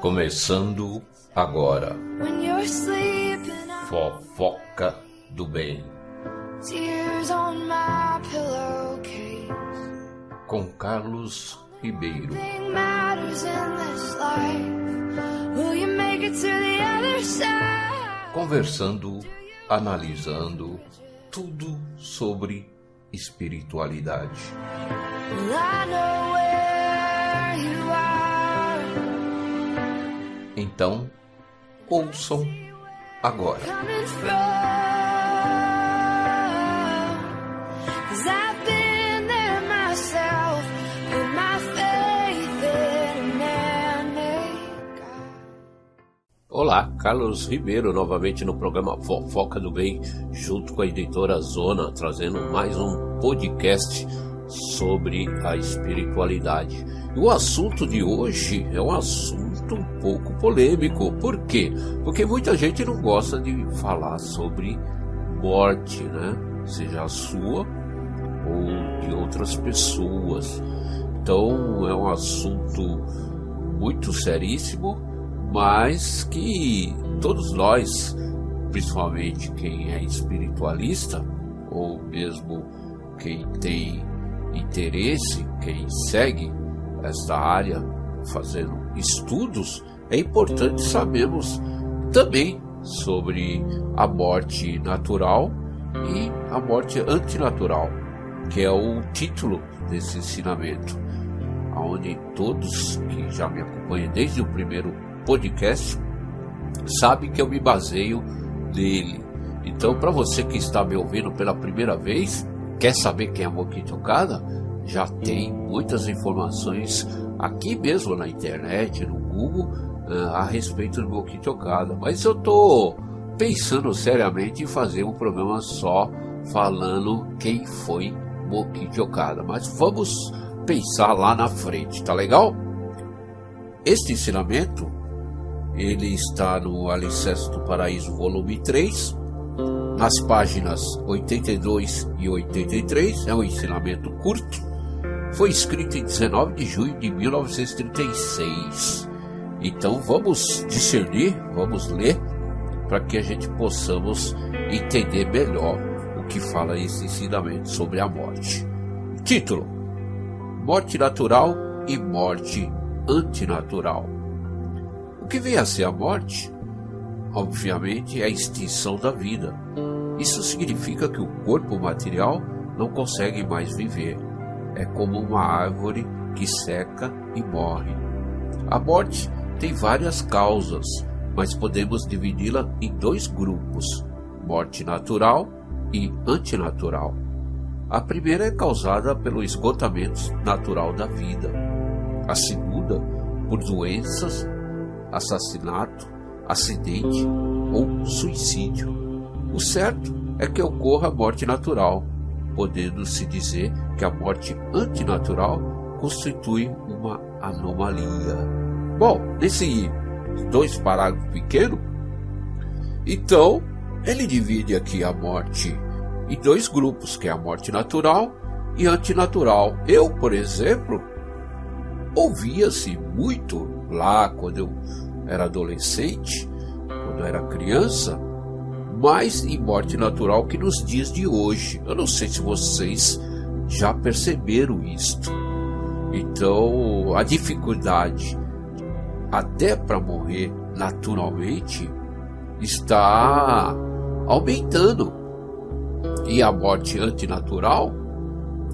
Começando agora, Fofoca do Bem, com Carlos Ribeiro. Conversando, analisando tudo sobre espiritualidade. Então, ouçam agora. Olá, Carlos Ribeiro, novamente no programa Fofoca do Bem, junto com a editora Zona, trazendo mais um podcast sobre a espiritualidade. E o assunto de hoje é um assunto um pouco polêmico. Por quê? Porque muita gente não gosta de falar sobre morte, né? Seja a sua ou de outras pessoas. Então é um assunto muito seríssimo, mas que todos nós, principalmente quem é espiritualista, ou mesmo quem tem interesse, quem segue esta área fazendo estudos, é importante sabermos também sobre a morte natural e a morte antinatural, que é o título desse ensinamento, onde todos que já me acompanham desde o primeiro podcast sabem que eu me baseio nele. Então, para você que está me ouvindo pela primeira vez, quer saber quem é Mokichi Okada? Já tem muitas informações aqui mesmo na internet, no Google, a respeito do Mokichi Okada. Mas eu estou pensando seriamente em fazer um programa só falando quem foi Mokichi Okada. Mas vamos pensar lá na frente, tá legal? Este ensinamento, ele está no Alicerce do Paraíso, volume 3, nas páginas 82 e 83, é um ensinamento curto, foi escrito em 19 de junho de 1936. Então vamos discernir, vamos ler, para que a gente possamos entender melhor o que fala esse ensinamento sobre a morte. Título: Morte natural e morte antinatural. O que vem a ser a morte? Obviamente é a extinção da vida. Isso significa que o corpo material não consegue mais viver. É como uma árvore que seca e morre. A morte tem várias causas, mas podemos dividi-la em dois grupos: morte natural e antinatural. A primeira é causada pelo esgotamento natural da vida. A segunda, por doenças, assassinato, acidente ou suicídio. O certo é que ocorra a morte natural, podendo-se dizer que a morte antinatural constitui uma anomalia. Bom, nesses dois parágrafos pequenos, então ele divide aqui a morte em dois grupos, que é a morte natural e antinatural. Eu, por exemplo, ouvia-se muito lá quando eu era adolescente, quando eu era criança, mais em morte natural que nos dias de hoje. Eu não sei se vocês já perceberam isto. Então, a dificuldade até para morrer naturalmente está aumentando. E a morte antinatural,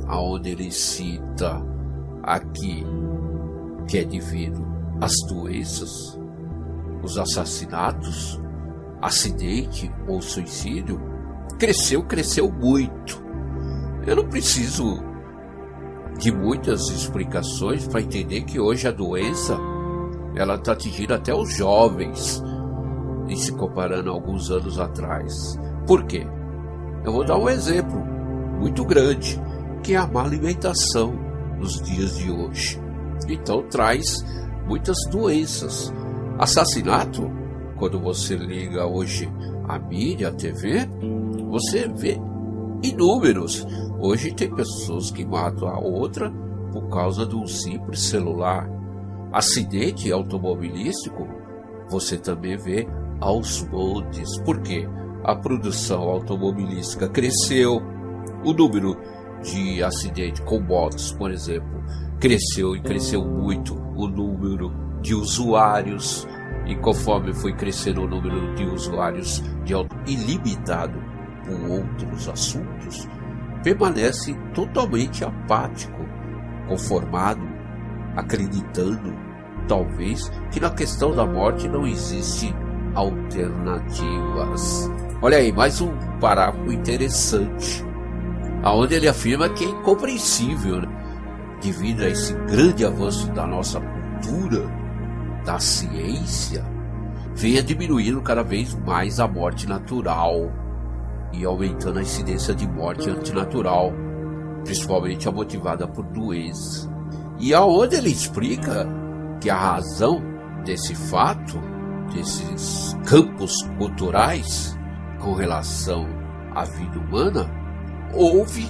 aonde ele cita aqui que é devido às doenças, os assassinatos, acidente ou suicídio, cresceu muito. Eu não preciso de muitas explicações para entender que hoje a doença ela está atingindo até os jovens, e se comparando a alguns anos atrás. Por quê? Eu vou dar um exemplo muito grande, que é a má alimentação nos dias de hoje. Então traz muitas doenças. Assassinato, quando você liga hoje a mídia, a TV, você vê inúmeros. Hoje tem pessoas que matam a outra por causa de um simples celular. acidente automobilístico, você também vê aos montes. Por quê? A produção automobilística cresceu, o número de acidentes com motos, por exemplo, cresceu e cresceu muito o número de usuários, e conforme foi crescendo o número de usuários de auto ilimitado por outros assuntos, permanece totalmente apático, conformado, acreditando, talvez, que na questão da morte não existe alternativas. Olha aí, mais um parágrafo interessante, aonde ele afirma que é incompreensível, né? Devido a esse grande avanço da nossa cultura, da ciência, venha diminuindo cada vez mais a morte natural e aumentando a incidência de morte antinatural, principalmente a motivada por doença. E aonde ele explica que a razão desse fato, desses campos culturais com relação à vida humana, houve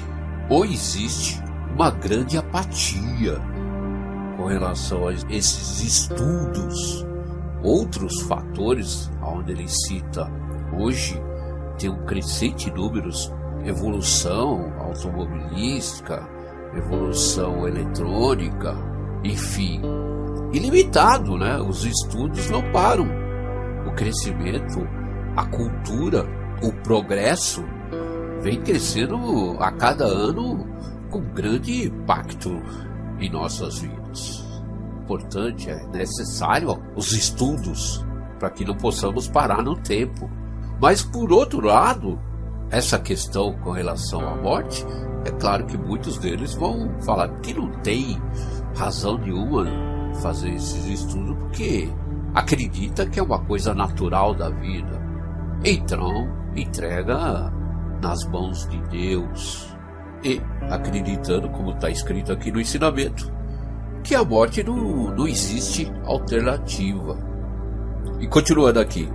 ou existe uma grande apatia com relação a esses estudos. Outros fatores, onde ele cita hoje, tem um crescente número, evolução automobilística, evolução eletrônica, enfim, ilimitado, né? Os estudos não param. O crescimento, a cultura, o progresso vem crescendo a cada ano com grande impacto em nossas vidas. Portanto, é necessário os estudos para que não possamos parar no tempo. Mas, por outro lado, essa questão com relação à morte, é claro que muitos deles vão falar que não tem razão nenhuma fazer esses estudos, porque acredita que é uma coisa natural da vida. Então, entrega nas mãos de Deus. E acreditando, como está escrito aqui no ensinamento, que a morte não existe alternativa. E continuando aqui,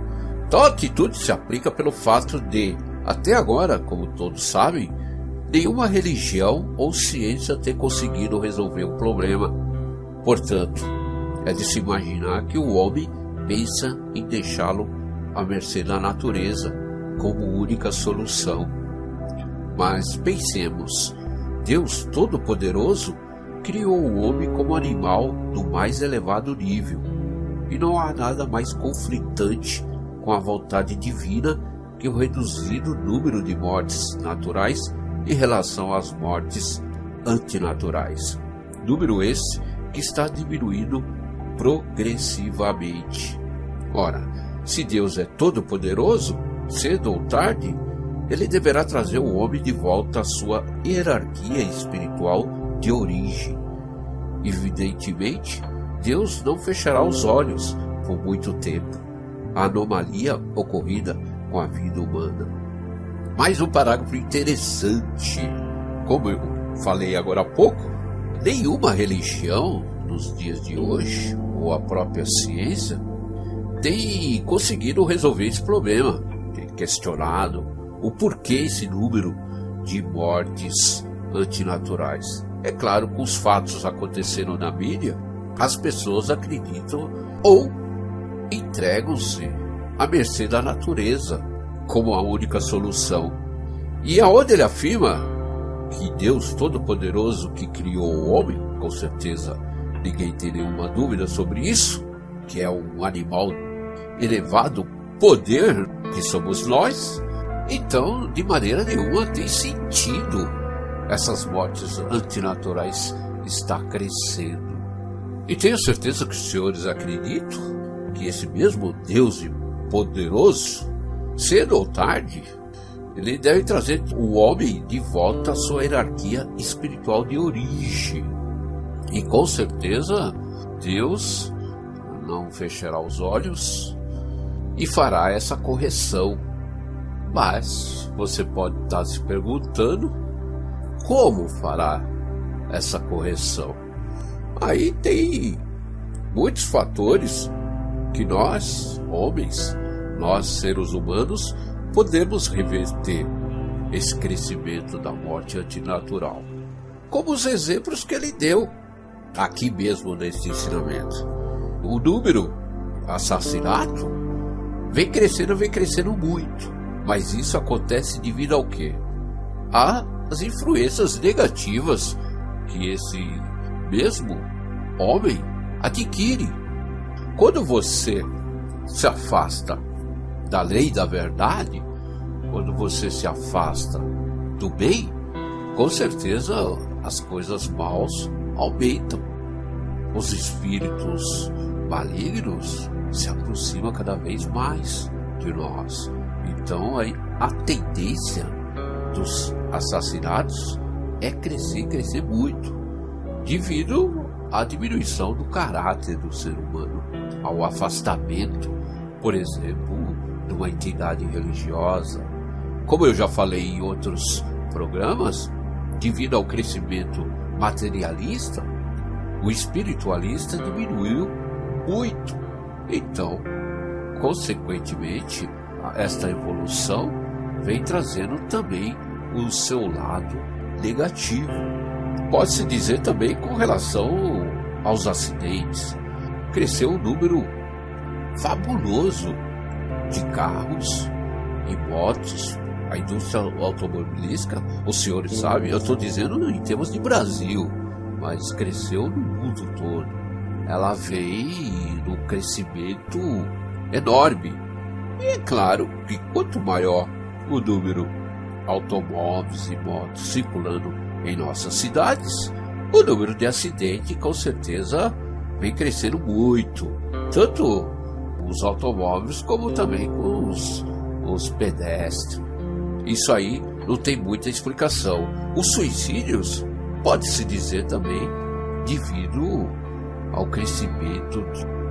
tal atitude se aplica pelo fato de, até agora, como todos sabem, nenhuma religião ou ciência ter conseguido resolver o problema. Portanto, é de se imaginar que o homem pensa em deixá-lo à mercê da natureza como única solução. Mas pensemos, Deus Todo-Poderoso criou o homem como animal do mais elevado nível, e não há nada mais conflitante com a vontade divina que o reduzido número de mortes naturais em relação às mortes antinaturais. Número esse que está diminuindo progressivamente. Ora, se Deus é todo-poderoso, cedo ou tarde, ele deverá trazer o homem de volta à sua hierarquia espiritual de origem. Evidentemente, Deus não fechará os olhos por muito tempo à anomalia ocorrida com a vida humana. Mais um parágrafo interessante. Como eu falei agora há pouco, nenhuma religião nos dias de hoje, ou a própria ciência, tem conseguido resolver esse problema. Tem questionado o porquê esse número de mortes antinaturais. É claro, com os fatos acontecendo na mídia, as pessoas acreditam ou entregam-se à mercê da natureza como a única solução. E aonde ele afirma que Deus Todo-Poderoso que criou o homem, com certeza ninguém tem nenhuma dúvida sobre isso, que é um animal elevado poder que somos nós, então de maneira nenhuma tem sentido essas mortes antinaturais estar crescendo. E tenho certeza que os senhores acreditam que esse mesmo Deus poderoso, cedo ou tarde, ele deve trazer o homem de volta à sua hierarquia espiritual de origem. E com certeza Deus não fechará os olhos e fará essa correção. Mas você pode estar se perguntando como fará essa correção. Aí tem muitos fatores que nós, homens, nós seres humanos, podemos reverter esse crescimento da morte antinatural. Como os exemplos que ele deu aqui mesmo nesse ensinamento. o número assassinato vem crescendo muito. Mas isso acontece devido ao quê? Às influências negativas que esse mesmo homem adquire. Quando você se afasta da lei da verdade, quando você se afasta do bem, com certeza as coisas maus aumentam. Os espíritos malignos se aproximam cada vez mais de nós. Então a tendência dos assassinatos é crescer muito, devido à diminuição do caráter do ser humano, ao afastamento, por exemplo, de uma entidade religiosa. Como eu já falei em outros programas, devido ao crescimento materialista, o espiritualista diminuiu muito. Então, consequentemente, esta evolução vem trazendo também o seu lado negativo. Pode-se dizer também com relação aos acidentes. Cresceu um número fabuloso de carros e motos. A indústria automobilística, os senhores sabem, eu estou dizendo em termos de Brasil, mas cresceu no mundo todo. Ela vem num crescimento enorme. E é claro que quanto maior o número de automóveis e motos circulando em nossas cidades, o número de acidentes com certeza vem crescendo muito. Tanto os automóveis como também os pedestres. Isso aí não tem muita explicação. Os suicídios pode-se dizer também devido ao crescimento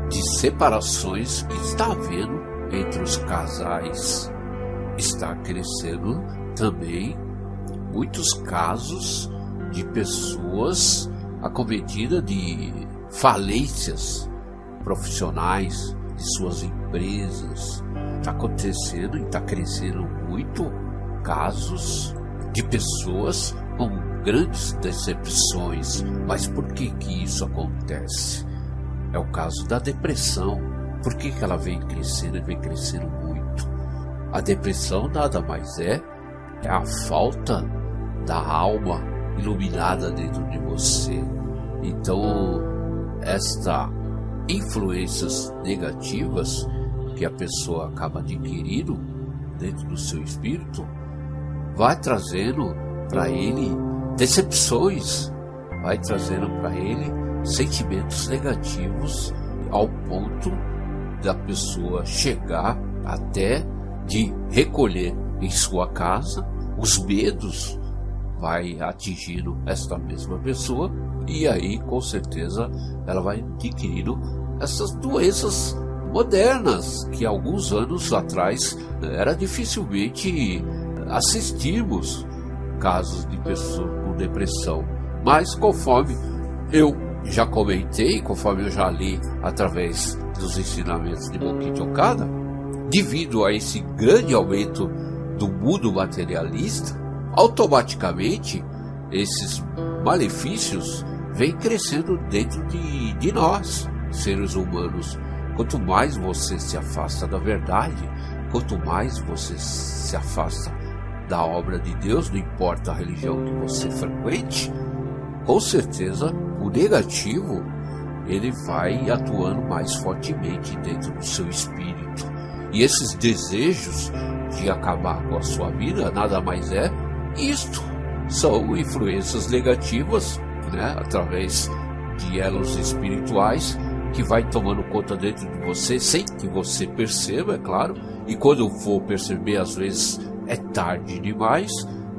de separações que está havendo entre os casais. Está crescendo também muitos casos de pessoas acometidas de falências profissionais de suas empresas. Está acontecendo e está crescendo muito casos de pessoas com grandes decepções. Mas por que isso acontece? É o caso da depressão. Por que ela vem crescendo e vem crescendo muito? A depressão nada mais é a falta da alma iluminada dentro de você. Então, estas influências negativas que a pessoa acaba adquirindo dentro do seu espírito vai trazendo para ele decepções, vai trazendo para ele sentimentos negativos, ao ponto da pessoa chegar até de recolher em sua casa. Os medos vai atingindo esta mesma pessoa, e aí com certeza ela vai adquirindo essas doenças modernas que alguns anos atrás era dificilmente assistirmos casos de pessoas com depressão. Mas conforme eu já comentei, conforme eu já li através dos ensinamentos de Mokichi Okada, devido a esse grande aumento do mundo materialista, automaticamente esses malefícios vêm crescendo dentro de nós, seres humanos. Quanto mais você se afasta da verdade, quanto mais você se afasta da obra de Deus, não importa a religião que você frequente, com certeza o negativo ele vai atuando mais fortemente dentro do seu espírito. E esses desejos de acabar com a sua vida nada mais é isto. São influências negativas, através de elos espirituais, que vai tomando conta dentro de você sem que você perceba, é claro. E quando for perceber, às vezes é tarde demais,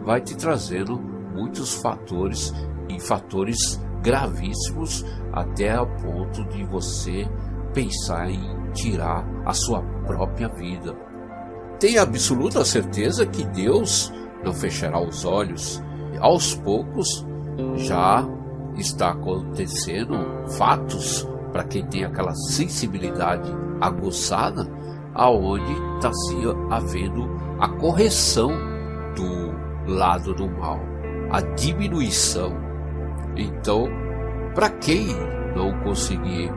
vai te trazendo muitos fatores, e fatores gravíssimos, até ao ponto de você pensar em tirar a sua própria vida. Tenha absoluta certeza que Deus não fechará os olhos. Aos poucos já está acontecendo fatos para quem tem aquela sensibilidade aguçada, aonde está se havendo a correção do lado do mal, a diminuição. Então, para quem não conseguir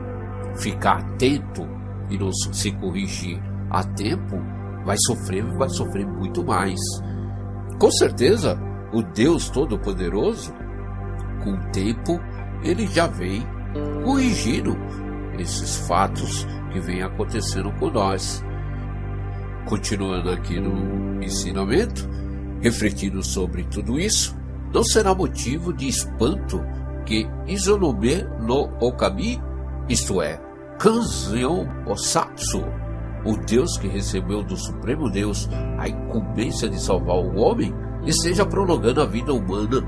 ficar atento e não se corrigir a tempo, vai sofrer muito mais. Com certeza, o Deus Todo-Poderoso, com o tempo, ele já vem corrigindo esses fatos que vêm acontecendo com nós. Continuando aqui no ensinamento, refletindo sobre tudo isso, não será motivo de espanto que Izanome no Okami, isto é, Kanzeon Osatsu, o Deus que recebeu do Supremo Deus a incumbência de salvar o homem, esteja prolongando a vida humana,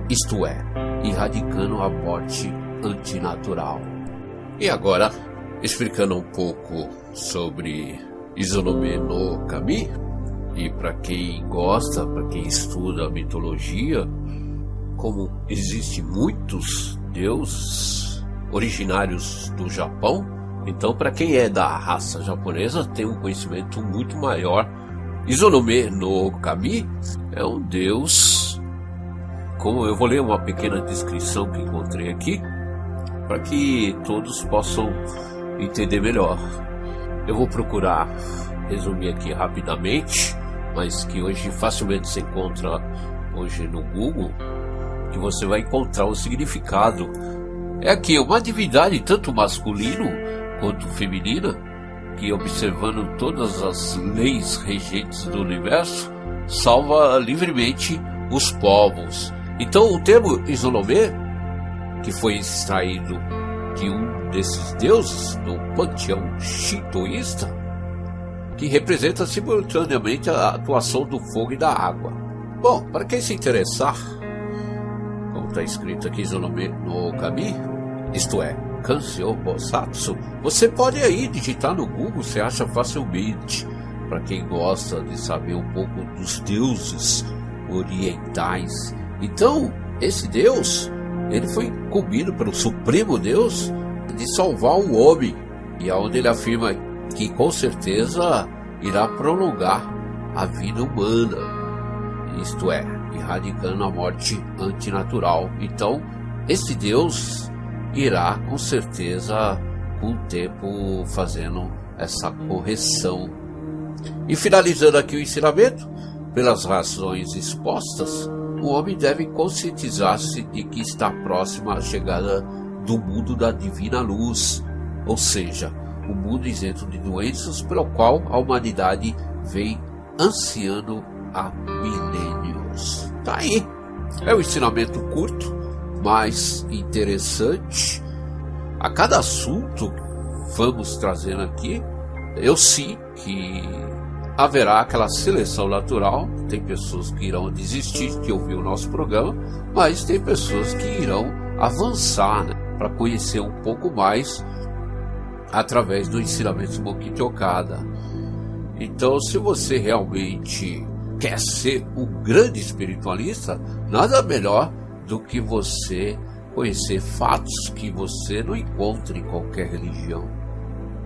isto é, erradicando a morte antinatural. E agora, explicando um pouco sobre Izanome no Okami, e para quem gosta, para quem estuda a mitologia, como existem muitos deuses originários do Japão, então para quem é da raça japonesa tem um conhecimento muito maior. Izanome no Okami é um deus, como eu vou ler uma pequena descrição que encontrei aqui, para que todos possam entender melhor. Eu vou procurar resumir aqui rapidamente, mas que hoje facilmente se encontra hoje no Google, que você vai encontrar o significado. É aqui uma divindade tanto masculino quanto feminina, que observando todas as leis regentes do universo, salva livremente os povos. Então o termo Izanome, que foi extraído de um desses deuses do panteão shintoísta, que representa simultaneamente a atuação do fogo e da água. Bom, para quem se interessar, como está escrito aqui Izanome no Okami, isto é, Kanzeon Osatsu, você pode aí digitar no Google, você acha facilmente. Para quem gosta de saber um pouco dos deuses orientais. Então, esse Deus, ele foi incumbido pelo Supremo Deus de salvar o homem, e aonde ele afirma que com certeza irá prolongar a vida humana, isto é, erradicando a morte antinatural. Então, esse Deus irá com certeza com o tempo fazendo essa correção. E finalizando aqui o ensinamento, pelas razões expostas, o homem deve conscientizar-se de que está próximo à chegada do mundo da divina luz, ou seja, o mundo isento de doenças pelo qual a humanidade vem ansiando há milênios. Tá aí, é um ensinamento curto, mas interessante. A cada assunto que vamos trazendo aqui, eu sei que haverá aquela seleção natural. Tem pessoas que irão desistir de ouvir o nosso programa, mas tem pessoas que irão avançar, né, para conhecer um pouco mais através do ensinamento Mokichi Okada. Então, se você realmente quer ser um grande espiritualista, nada melhor do que você conhecer fatos que você não encontra em qualquer religião,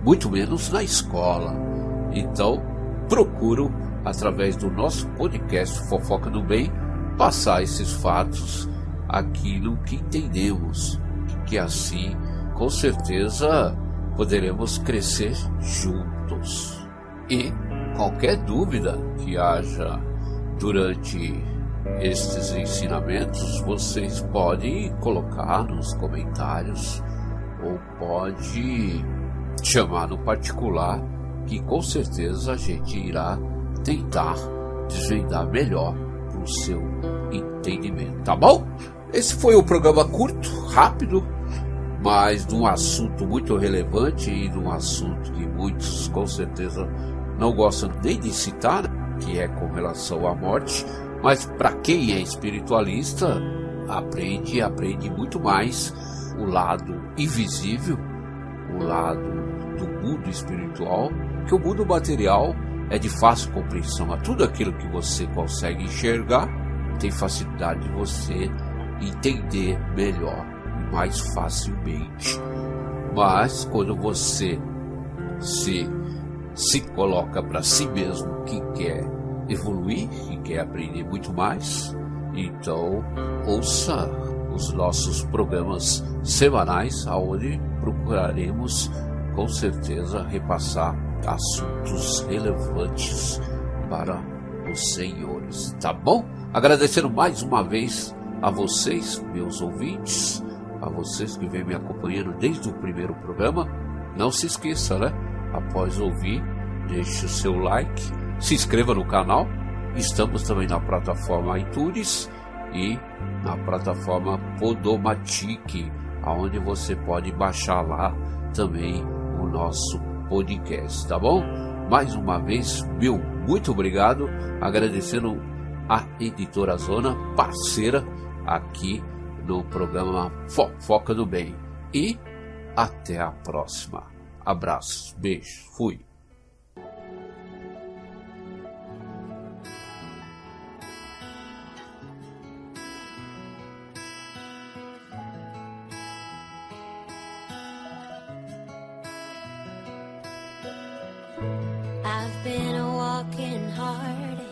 muito menos na escola. Então, procuro, através do nosso podcast Fofoca do Bem, passar esses fatos, aquilo que entendemos, que assim, com certeza, poderemos crescer juntos. E qualquer dúvida que haja durante estes ensinamentos, vocês podem colocar nos comentários ou pode chamar no particular, que com certeza a gente irá tentar desvendar melhor o seu entendimento, tá bom? Esse foi o programa curto, rápido, mas de um assunto muito relevante e de um assunto que muitos com certeza não gostam nem de citar, que é com relação à morte. Mas para quem é espiritualista, aprende muito mais o lado invisível, o lado do mundo espiritual, que o mundo material é de fácil compreensão. A tudo aquilo que você consegue enxergar, tem facilidade de você entender melhor, mais facilmente. Mas quando você se coloca para si mesmo que quer evoluir, que quer aprender muito mais, então ouça os nossos programas semanais, onde procuraremos com certeza repassar assuntos relevantes para os senhores, tá bom? Agradecendo mais uma vez a vocês, meus ouvintes, a vocês que vêm me acompanhando desde o primeiro programa. Não se esqueça, né? Após ouvir, deixe o seu like, se inscreva no canal. Estamos também na plataforma iTunes e na plataforma Podomatic, onde você pode baixar lá também o nosso podcast, tá bom? Mais uma vez, muito obrigado, agradecendo a Editora Zona, parceira aqui no programa Fofoca do Bem. E até a próxima. Abraços, beijos, fui. I've been a walking heartache.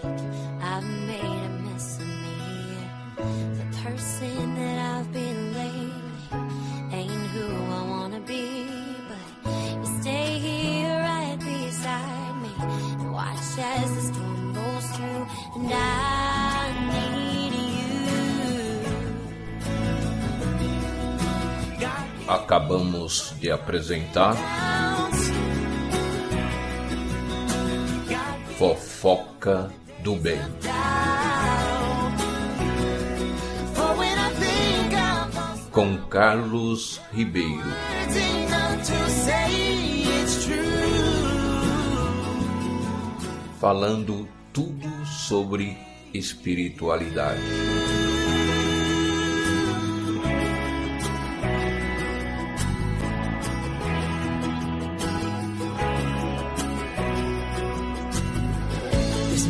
I've made a mess of me. The person that I've been lately ain't who I wanna be. But you stay here right beside me and watch as the storm rolls through. And I need you. Acabamos de apresentar Fofoca do Bem. Com Carlos Ribeiro. Falando tudo sobre espiritualidade.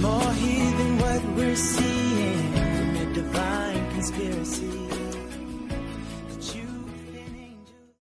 More here than what we're seeing.